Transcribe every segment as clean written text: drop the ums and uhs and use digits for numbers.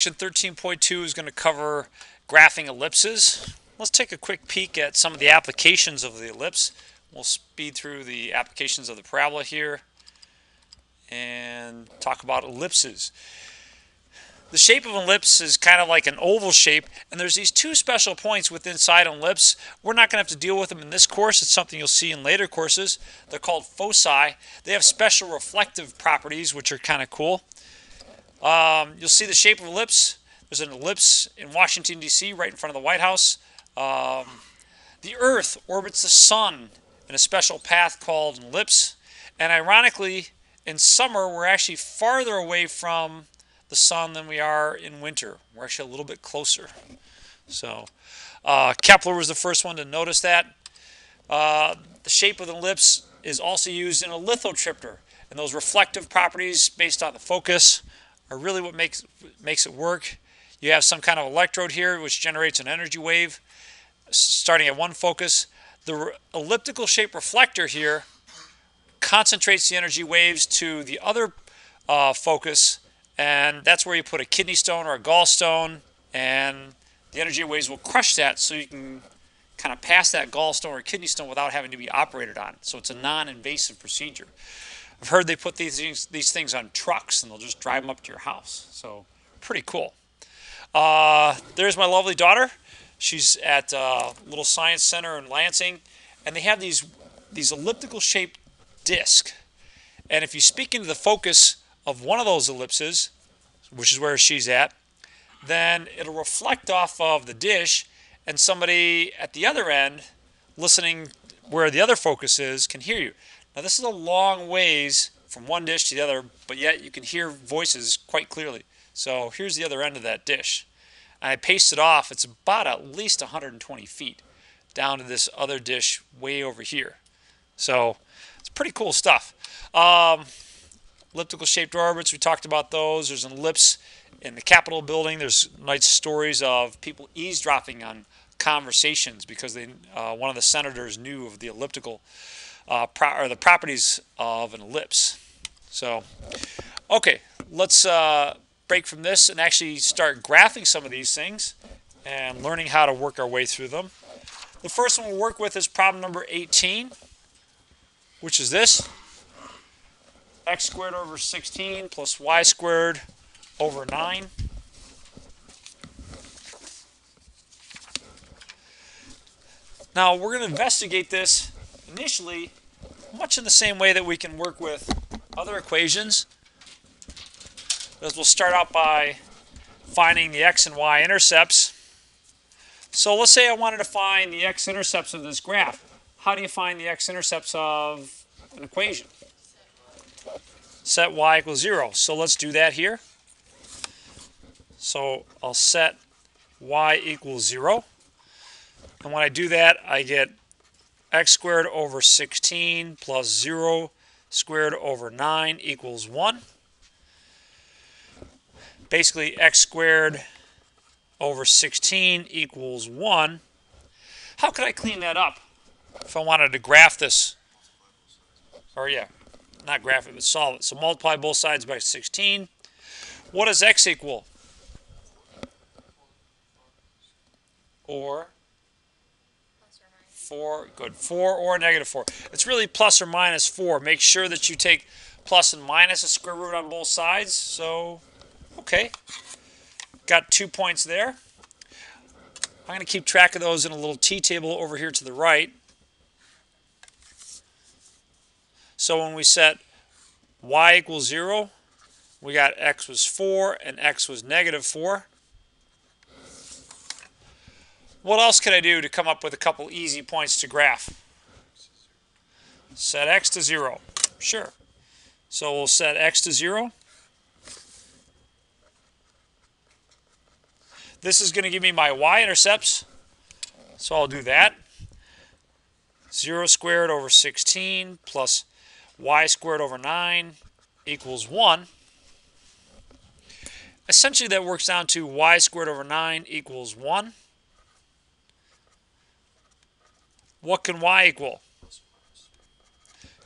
Section 13.2 is going to cover graphing ellipses. Let's take a quick peek at some of the applications of the ellipse. We'll speed through the applications of the parabola here and talk about ellipses. The shape of an ellipse is kind of like an oval shape, and there's these two special points within inside an ellipse. We're not going to have to deal with them in this course. It's something you'll see in later courses. They're called foci. They have special reflective properties, which are kind of cool. You'll see the shape of ellipse. There's an ellipse in Washington, D.C., right in front of the White House. The Earth orbits the Sun in a special path called an ellipse. And ironically, in summer, we're actually farther away from the Sun than we are in winter. We're actually a little bit closer. So Kepler was the first one to notice that. The shape of the ellipse is also used in a lithotripter. And those reflective properties based on the focus are really what makes it work. You have some kind of electrode here which generates an energy wave starting at one focus. The elliptical shape reflector here concentrates the energy waves to the other focus, and that's where you put a kidney stone or a gallstone, and the energy waves will crush that so you can kind of pass that gallstone or kidney stone without having to be operated on. So it's a non-invasive procedure. I've heard they put these things on trucks and they'll just drive them up to your house. So pretty cool. There's my lovely daughter. She's at a little science center in Lansing, and they have these elliptical shaped discs. And if you speak into the focus of one of those ellipses, which is where she's at, then it'll reflect off of the dish, and somebody at the other end listening where the other focus is can hear you. Now this is a long ways from one dish to the other, but yet you can hear voices quite clearly. So here's the other end of that dish. And I pasted off, it's about at least 120 feet down to this other dish way over here. So it's pretty cool stuff. Elliptical shaped orbits, we talked about those. There's an ellipse in the Capitol building. There's nice stories of people eavesdropping on conversations because one of the senators knew of the elliptical or the properties of an ellipse. So, okay, let's break from this and actually start graphing some of these things and learning how to work our way through them. The first one we'll work with is problem number 18, which is this. X squared over 16 plus y squared over 9. Now we're going to investigate this initially much in the same way that we can work with other equations. As we'll start out by finding the x and y intercepts. So let's say I wanted to find the x-intercepts of this graph. How do you find the x-intercepts of an equation? Set y equals 0. So let's do that here. So I'll set y equals 0. And when I do that, I get x squared over 16 plus 0 squared over 9 equals 1. Basically, x squared over 16 equals 1. How could I clean that up if I wanted to graph this? Or yeah, not graph it, but solve it. So multiply both sides by 16. What does x equal? Or 4, good, 4 or negative 4. It's really plus or minus 4. Make sure that you take plus and minus a square root on both sides. So, okay, got 2 points there. I'm going to keep track of those in a little t-table over here to the right. So when we set y equals 0, we got x was 4 and x was negative 4. What else could I do to come up with a couple easy points to graph? Set x to 0. Sure. So we'll set x to 0. This is going to give me my y-intercepts. So I'll do that. 0 squared over 16 plus y squared over 9 equals 1. Essentially that works down to y squared over 9 equals 1. What can y equal?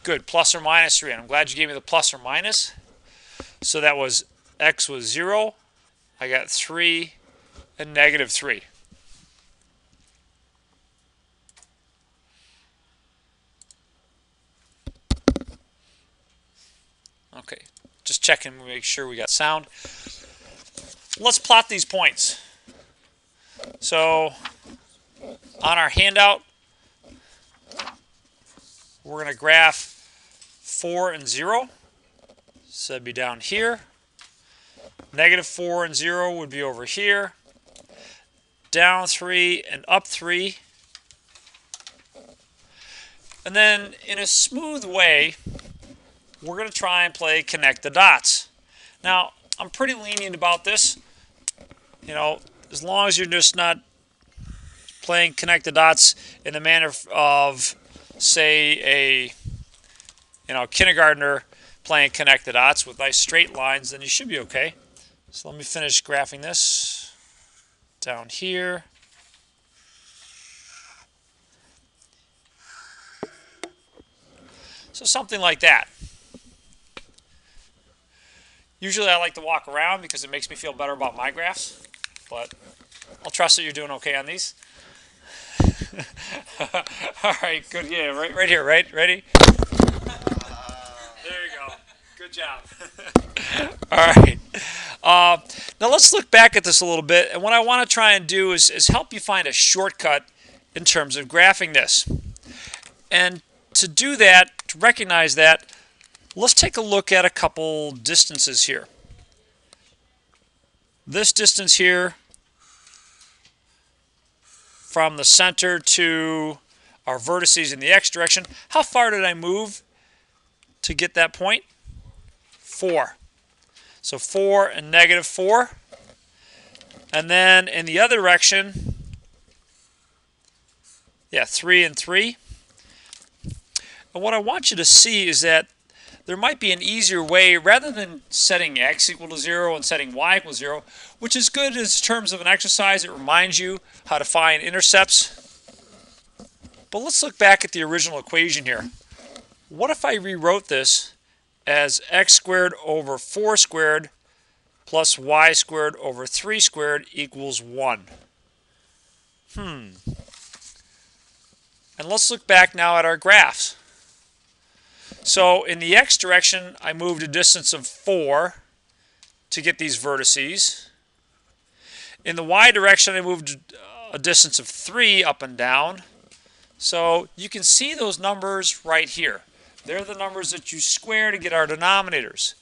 Good, plus or minus 3. And I'm glad you gave me the plus or minus. So that was x was 0. I got 3 and negative 3. Okay, just checking to make sure we got sound. Let's plot these points. So on our handout, we're going to graph 4 and 0. So that'd be down here. Negative 4 and 0 would be over here. Down 3 and up 3. And then in a smooth way, we're going to try and play connect the dots. Now, I'm pretty lenient about this. You know, as long as you're just not playing connect the dots in the manner of, say, a kindergartner playing connect the dots with nice straight lines, then you should be okay. So let me finish graphing this down here. So something like that. Usually I like to walk around because it makes me feel better about my graphs, but I'll trust that you're doing okay on these. All right, good. Yeah, right here, right? Ready? There you go. Good job. All right. Now let's look back at this a little bit, and what I want to try and do is help you find a shortcut in terms of graphing this. And to do that, to recognize that, let's take a look at a couple distances here. This distance here from the center to our vertices in the x direction, how far did I move to get that point? 4. So 4 and negative 4. And then in the other direction, 3 and 3. And what I want you to see is that there might be an easier way, rather than setting x equal to 0 and setting y equal to 0, which is good in terms of an exercise. It reminds you how to find intercepts. But let's look back at the original equation here. What if I rewrote this as x squared over 4 squared plus y squared over 3 squared equals 1? And let's look back now at our graphs. So in the x direction, I moved a distance of 4 to get these vertices. In the y direction, I moved a distance of 3 up and down. So you can see those numbers right here. They're the numbers that you square to get our denominators.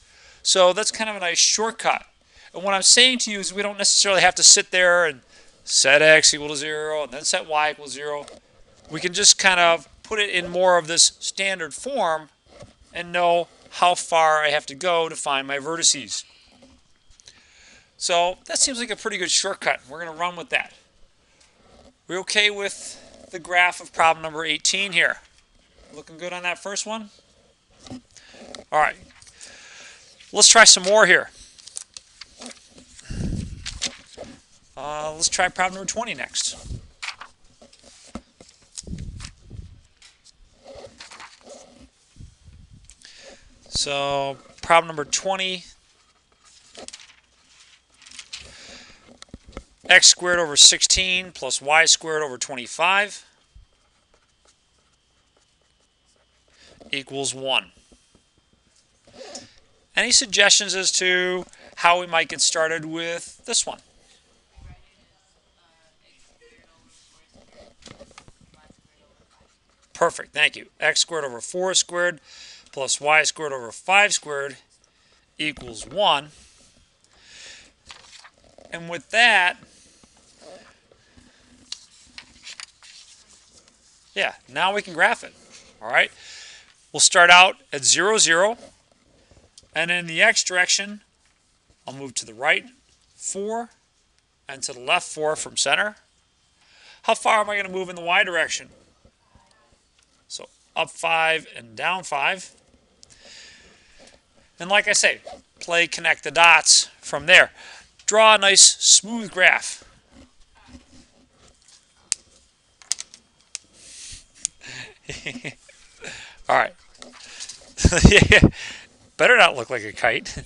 So that's kind of a nice shortcut. And what I'm saying to you is we don't necessarily have to sit there and set x equal to 0 and then set y equal to 0. We can just kind of put it in more of this standard form and know how far I have to go to find my vertices. So that seems like a pretty good shortcut. We're going to run with that. We're okay with the graph of problem number 18 here. Looking good on that first one? All right. Let's try some more here. Let's try problem number 20 next. So problem number 20, x squared over 16 plus y squared over 25 equals 1. Any suggestions as to how we might get started with this one? Perfect, thank you. X squared over 4 squared plus y squared over 5 squared equals 1. And with that, now we can graph it. All right, we'll start out at 0, 0. And in the x direction, I'll move to the right 4 and to the left 4 from center. How far am I going to move in the y direction? So up 5 and down 5. And like I say, play connect the dots from there. Draw a nice smooth graph. All right. Better not look like a kite.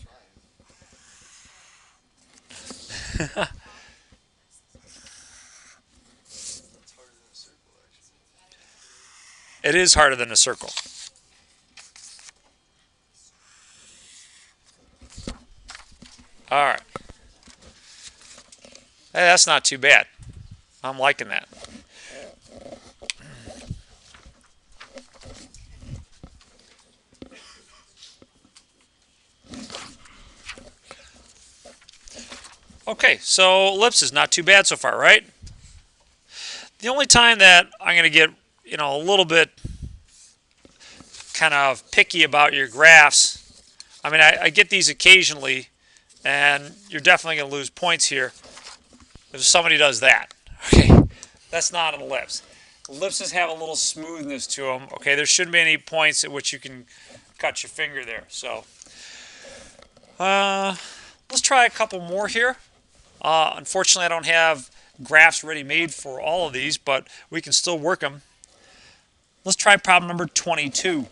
It is harder than a circle. All right. Hey, that's not too bad. I'm liking that. Okay, so ellipse is not too bad so far, right? The only time that I'm going to get, a little bit kind of picky about your graphs, I mean, I get these occasionally, and you're definitely going to lose points here if somebody does that. Okay, that's not an ellipse. Ellipses have a little smoothness to them. Okay, there shouldn't be any points at which you can cut your finger there. So, let's try a couple more here. Unfortunately, I don't have graphs ready-made for all of these, but we can still work them. Let's try problem number 22.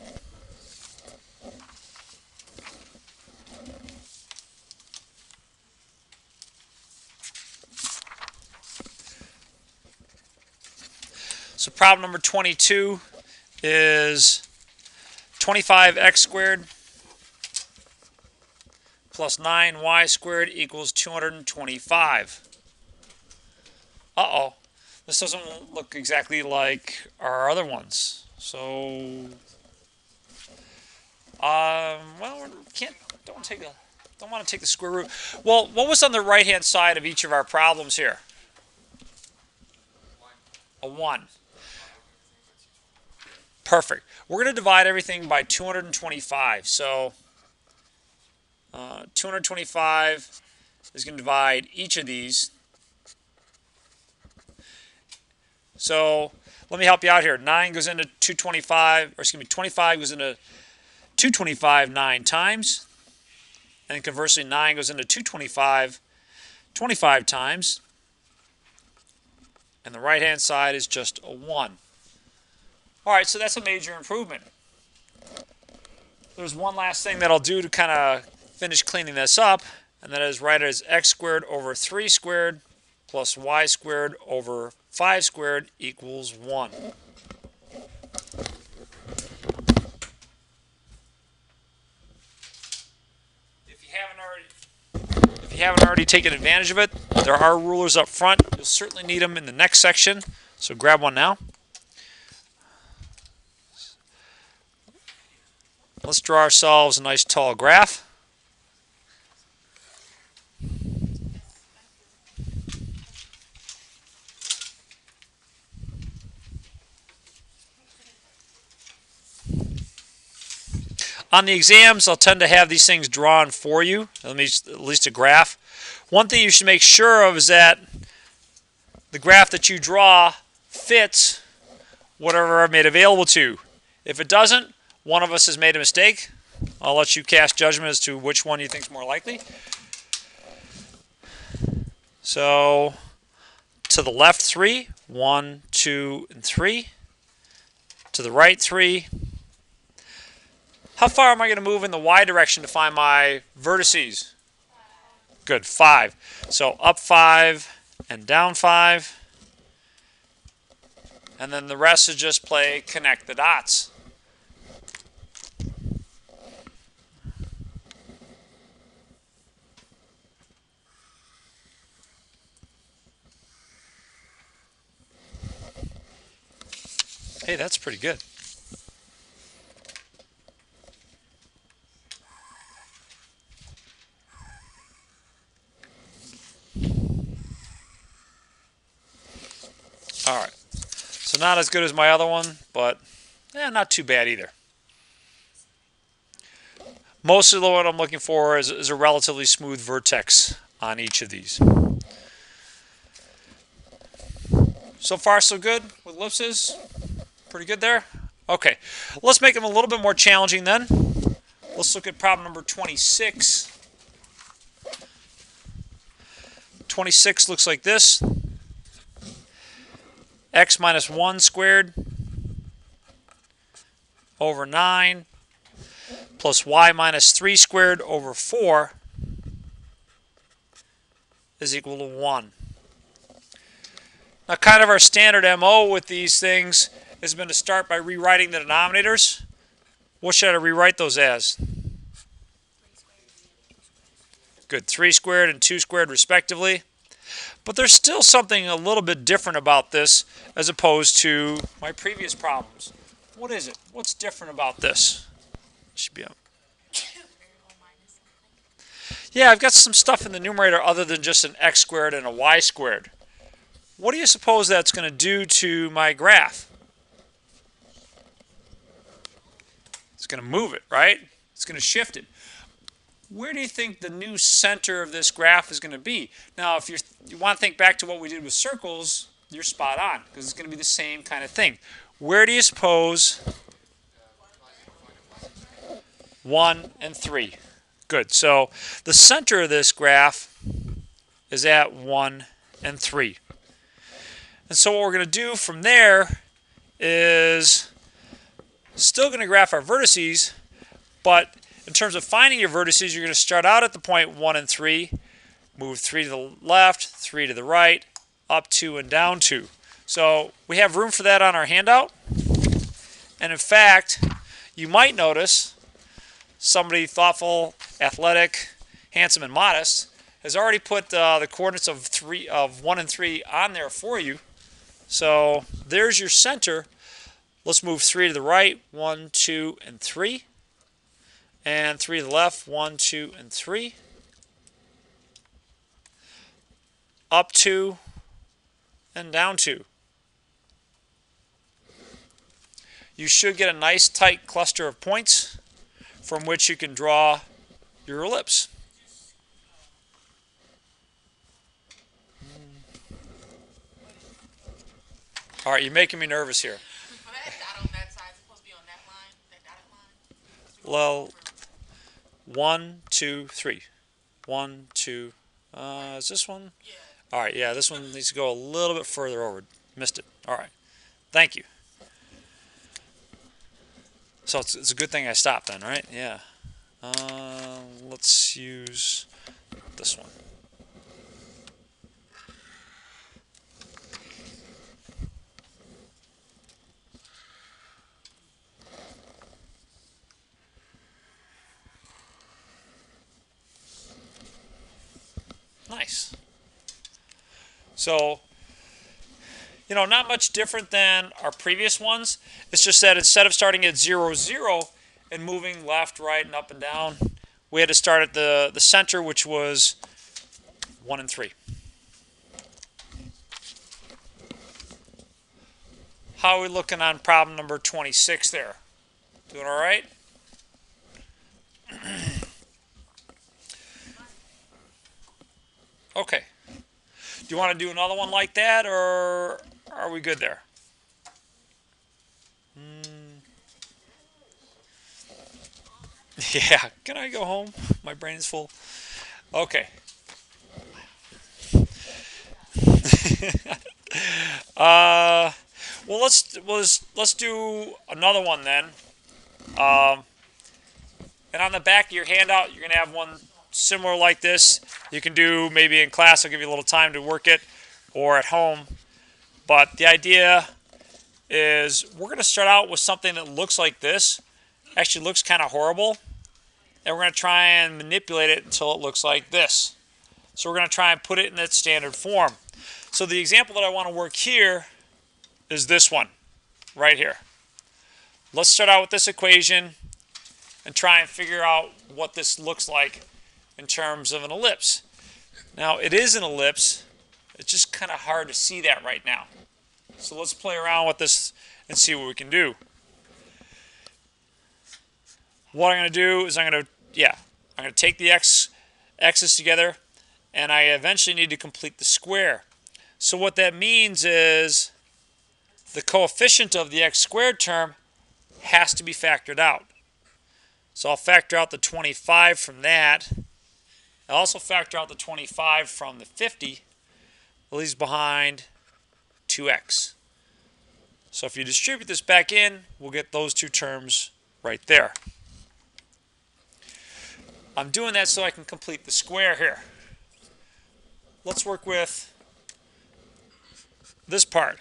So problem number 22 is 25x squared plus 9y squared equals 225. Uh-oh. This doesn't look exactly like our other ones. So, well, don't want to take the square root. Well, what was on the right-hand side of each of our problems here? A 1. Perfect. We're going to divide everything by 225. So 225 is going to divide each of these. So let me help you out here. 9 goes into 225, or excuse me, 25 goes into 225 9 times. And conversely, 9 goes into 225 25 times. And the right-hand side is just a 1. All right, so that's a major improvement. There's one last thing that I'll do to kind of finish cleaning this up, and that is write it as x squared over 3 squared plus y squared over 5 squared equals 1. If you haven't already taken advantage of it, there are rulers up front. You'll certainly need them in the next section, so grab one now. Let's draw ourselves a nice tall graph. On the exams, I'll tend to have these things drawn for you, at least a graph. One thing you should make sure of is that the graph that you draw fits whatever I've made available to you. If it doesn't, one of us has made a mistake. I'll let you cast judgment as to which one you think is more likely. So, to the left 3, 1, 2, and 3. To the right 3. How far am I going to move in the y direction to find my vertices? Good, 5. So up 5 and down 5. And then the rest is just play connect the dots. Hey, that's pretty good. All right. So not as good as my other one, but not too bad either. Most of the what I'm looking for is a relatively smooth vertex on each of these. So far, so good with ellipses. Pretty good there. Okay, let's make them a little bit more challenging then. Let's look at problem number 26. 26 looks like this. X minus 1 squared over 9 plus y minus 3 squared over 4 is equal to 1. Now, kind of our standard MO with these things has been to start by rewriting the denominators. What should I rewrite those as? Good, 3 squared and 2 squared respectively. But there's still something a little bit different about this as opposed to my previous problems. What is it? What's different about this? Should be up. Yeah, I've got some stuff in the numerator other than just an x squared and a y squared. What do you suppose that's going to do to my graph? It's going to move it, right? It's going to shift it. Where do you think the new center of this graph is going to be? Now, if you want to think back to what we did with circles, you're spot on, because it's going to be the same kind of thing. Where do you suppose 1 and 3? Good. So the center of this graph is at 1 and 3. And so what we're going to do from there is still going to graph our vertices, but in terms of finding your vertices, you're going to start out at the point 1 and 3, move 3 to the left, 3 to the right, up 2 and down 2. So we have room for that on our handout. And in fact, you might notice somebody thoughtful, athletic, handsome, and modest has already put the coordinates of 1 and 3 on there for you. So there's your center. Let's move 3 to the right, 1, 2, and 3. And 3 to the left, 1, 2, and 3. Up 2 and down 2. You should get a nice tight cluster of points from which you can draw your ellipse. All right, you're making me nervous here. Well, 1, 2, 3. 1, 2. Is this one? Yeah. All right, yeah, this one needs to go a little bit further over. Missed it. All right. Thank you. So it's a good thing I stopped then, right? Yeah. Let's use this one. Nice. So, not much different than our previous ones. It's just that instead of starting at 0, 0 and moving left, right, and up and down, we had to start at the center, which was 1 and 3. How are we looking on problem number 26 there? Doing all right? Okay. Do you want to do another one like that, or are we good there? Yeah. Can I go home? My brain is full. Okay. Well, let's do another one then. And on the back of your handout, you're going to have one similar like this. You can do maybe in class. I'll give you a little time to work it, or at home. But the idea is we're going to start out with something that looks like this. Actually looks kind of horrible. And we're going to try and manipulate it until it looks like this. So we're going to try and put it in its standard form. So the example that I want to work here is this one right here. Let's start out with this equation and try and figure out what this looks like in terms of an ellipse. Now, it is an ellipse. It's just kind of hard to see that right now. So let's play around with this and see what we can do. What I'm going to do is I'm going to take the x's together, and I eventually need to complete the square. So what that means is the coefficient of the x squared term has to be factored out. So I'll factor out the 25 from that. I'll also factor out the 25 from the 50. It leaves behind 2x. So if you distribute this back in, we'll get those two terms right there. I'm doing that so I can complete the square here. let's work with this part.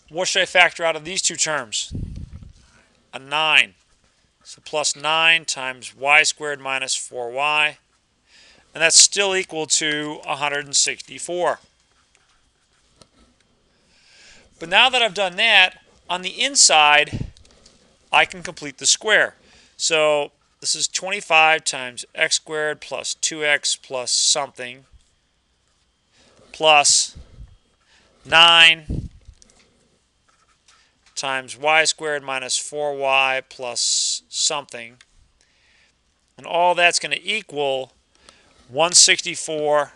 What should I factor out of these two terms? A 9. So plus 9 times y squared minus 4y. And that's still equal to 164. But now that I've done that, on the inside, I can complete the square. So this is 25 times x squared plus 2x plus something plus 9 times y squared minus 4y plus something. And all that's going to equal 164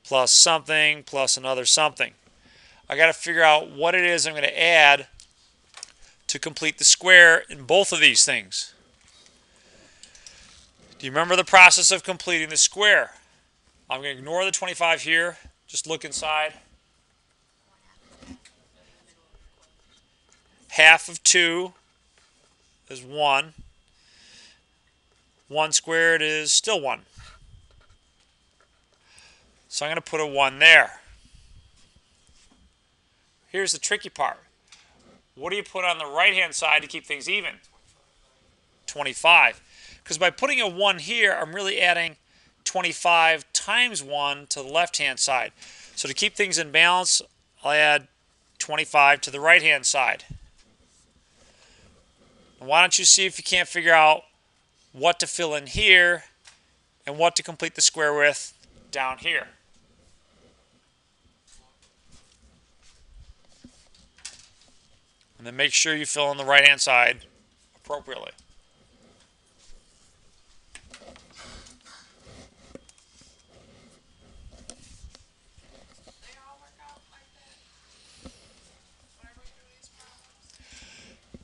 plus something plus another something. I got to figure out what it is I'm going to add to complete the square in both of these things. Do you remember the process of completing the square? I'm going to ignore the 25 here. Just look inside. Half of 2 is 1. 1 squared is still 1. So I'm going to put a 1 there. Here's the tricky part. What do you put on the right-hand side to keep things even? 25. Because by putting a 1 here, I'm really adding 25 times 1 to the left-hand side. So to keep things in balance, I'll add 25 to the right-hand side. And why don't you see if you can't figure out what to fill in here and what to complete the square with down here. And then make sure you fill in the right-hand side appropriately.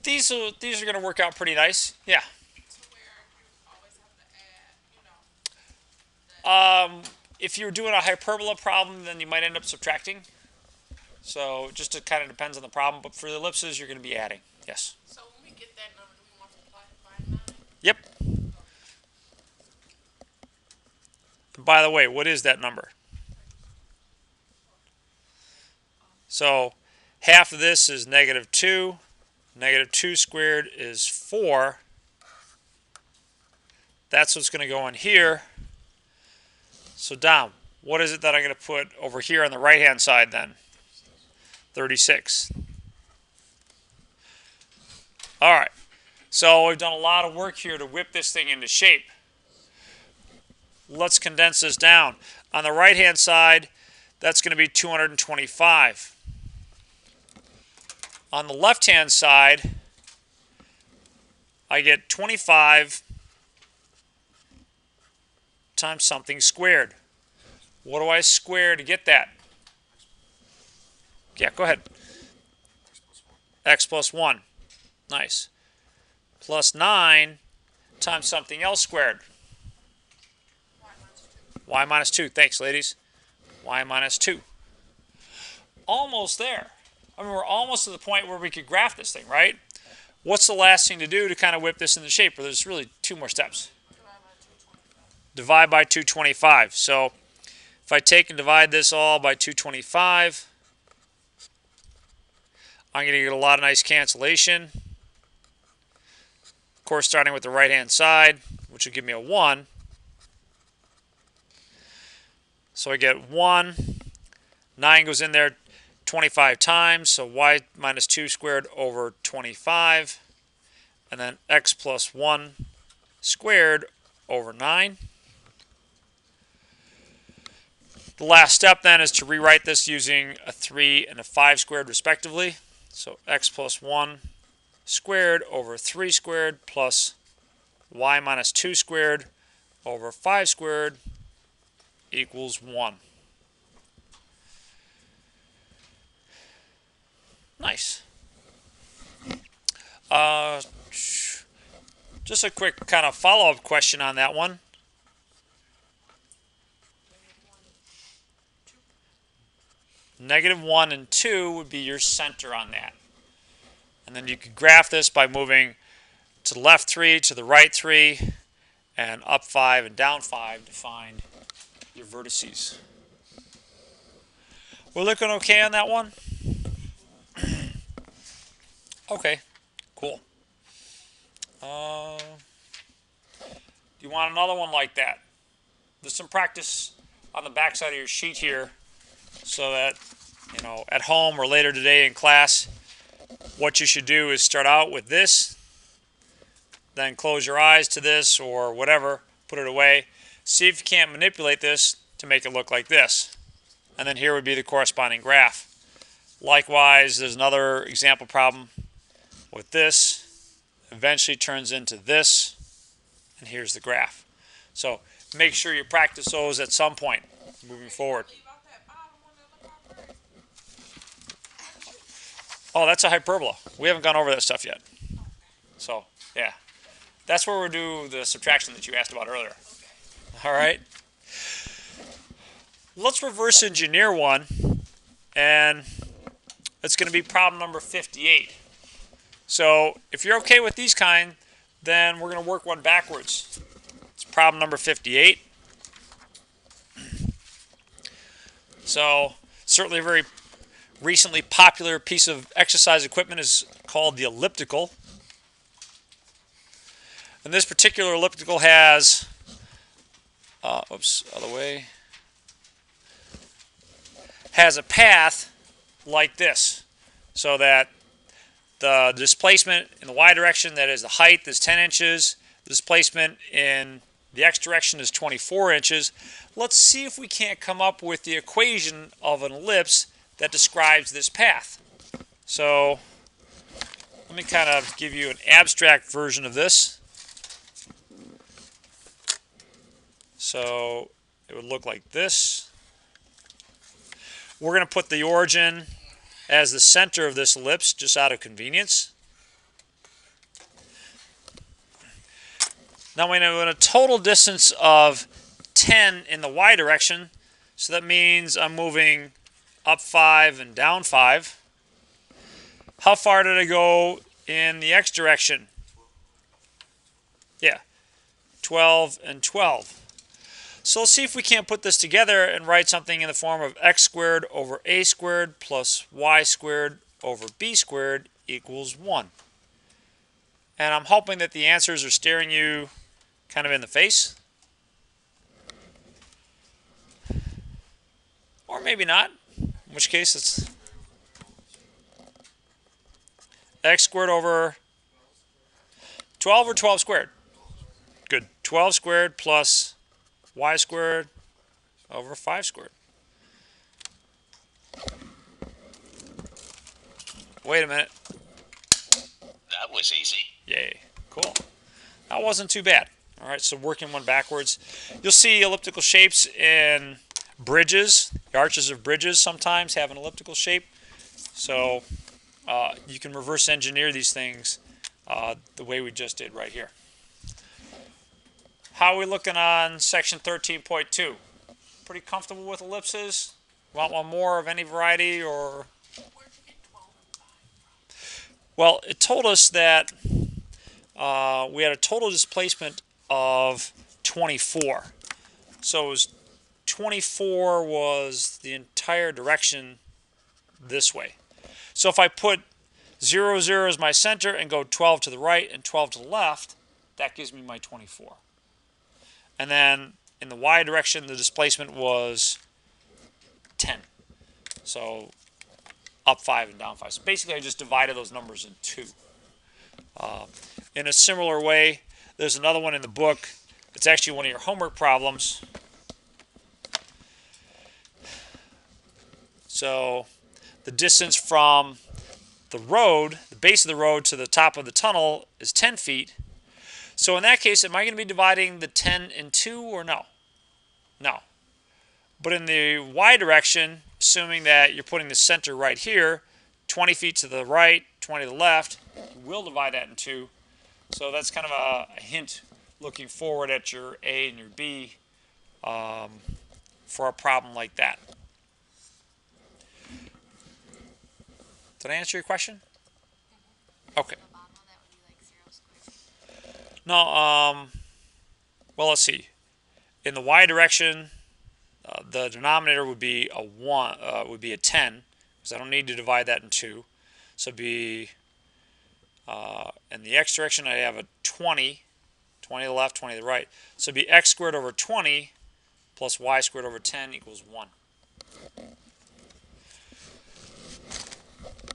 These are going to work out pretty nice. Yeah. If you're doing a hyperbola problem, then you might end up subtracting. So it just kind of depends on the problem. But for the ellipses, you're going to be adding. Yes. So when we get that number, do we multiply it by 9? Yep. And by the way, what is that number? So half of this is negative 2. Negative 2 squared is 4. That's what's going to go in here. So down, what is it that I'm going to put over here on the right-hand side then? 36. All right. So we've done a lot of work here to whip this thing into shape. Let's condense this down. On the right-hand side, that's going to be 225. On the left-hand side, I get 25 times something squared. What do I square to get that? Yeah, go ahead. X plus 1. Nice. Plus 9 times something else squared. Y minus 2. Thanks, ladies. Y minus 2. Almost there. I mean, we're almost to the point where we could graph this thing, right? What's the last thing to do to kind of whip this into shape? Well, there's really 2 more steps. Divide by 225. So if I take and divide this all by 225, I'm going to get a lot of nice cancellation. Of course, starting with the right-hand side, which will give me a 1. So I get 1. 9 goes in there 25 times, so y minus 2 squared over 25. And then x plus 1 squared over 9. The last step then is to rewrite this using a 3 and a 5 squared respectively. So x plus 1 squared over 3 squared plus y minus 2 squared over 5 squared equals 1. Nice. Just a quick kind of follow-up question on that one. Negative 1 and 2 would be your center on that. And then you could graph this by moving to the left 3, to the right 3, and up 5 and down 5 to find your vertices. We're looking okay on that one? Okay, cool. You want another one like that? There's some practice on the back side of your sheet here so that, at home or later today in class, what you should do is start out with this, then close your eyes to this or whatever, put it away. See if you can't manipulate this to make it look like this. And then here would be the corresponding graph. Likewise, there's another example problem with this. Eventually turns into this, and here's the graph. So make sure you practice those at some point moving forward. Oh, that's a hyperbola. We haven't gone over that stuff yet. So, yeah. That's where we'll do the subtraction that you asked about earlier. All right. Let's reverse engineer one, and it's going to be problem number 58. So if you're okay with these kind, then we're going to work one backwards. It's problem number 58. So certainly a very recently popular piece of exercise equipment is called the elliptical. And this particular elliptical has, other way, has a path like this, so that the displacement in the y direction, that is the height, is 10 inches. The displacement in the x direction is 24 inches. Let's see if we can't come up with the equation of an ellipse that describes this path. So let me kind of give you an abstract version of this. So it would look like this. We're going to put the origin as the center of this ellipse, just out of convenience. Now we have a total distance of 10 in the y direction, so that means I'm moving up 5 and down 5. How far did I go in the x direction? Yeah, 12 and 12. So let's see if we can't put this together and write something in the form of x squared over a squared plus y squared over b squared equals 1. And I'm hoping that the answers are staring you kind of in the face. Or maybe not, in which case it's x squared over 12 or 12 squared. Good. 12 squared plus y squared over 5 squared. Wait a minute. That was easy. Yay. Cool. That wasn't too bad. All right, so working one backwards. You'll see elliptical shapes in bridges. The arches of bridges sometimes have an elliptical shape. So you can reverse engineer these things the way we just did right here. How are we looking on section 13.2? Pretty comfortable with ellipses? Want one more of any variety, or? Well, it told us that we had a total displacement of 24. So it was 24 was the entire direction this way. So if I put 0, 0 as my center and go 12 to the right and 12 to the left, that gives me my 24. And then in the y direction, the displacement was 10. So up 5 and down 5. So basically, I just divided those numbers in two. In a similar way, there's another one in the book. It's actually one of your homework problems. So the distance from the road, the base of the road, to the top of the tunnel is 10 feet. So in that case, am I going to be dividing the 10 in 2 or no? No. But in the y direction, assuming that you're putting the center right here, 20 feet to the right, 20 to the left, you will divide that in 2. So that's kind of a hint looking forward at your A and your B for a problem like that. Did I answer your question? Okay. No, well, let's see. In the y direction, the denominator would be a 1, would be a 10, because I don't need to divide that in 2. So it'd be, in the x direction, I have a 20, 20 to the left, 20 to the right. So it'd be x squared over 20 plus y squared over 10 equals 1.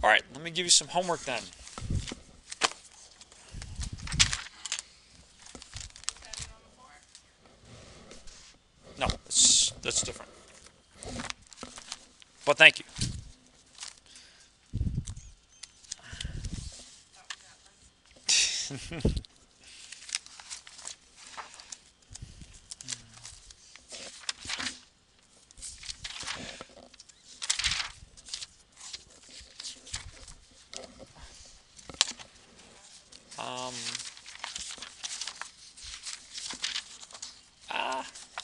All right, let me give you some homework then. No, that's different. But thank you.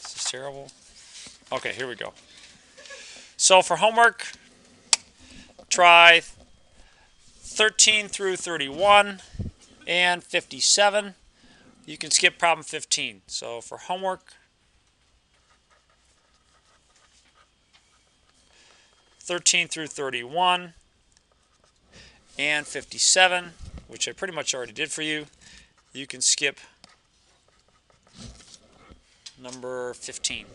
This is terrible. Okay, here we go. So for homework, try 13 through 31 and 57. You can skip problem 15. So for homework, 13 through 31 and 57, which I pretty much already did for you. You can skip number 15.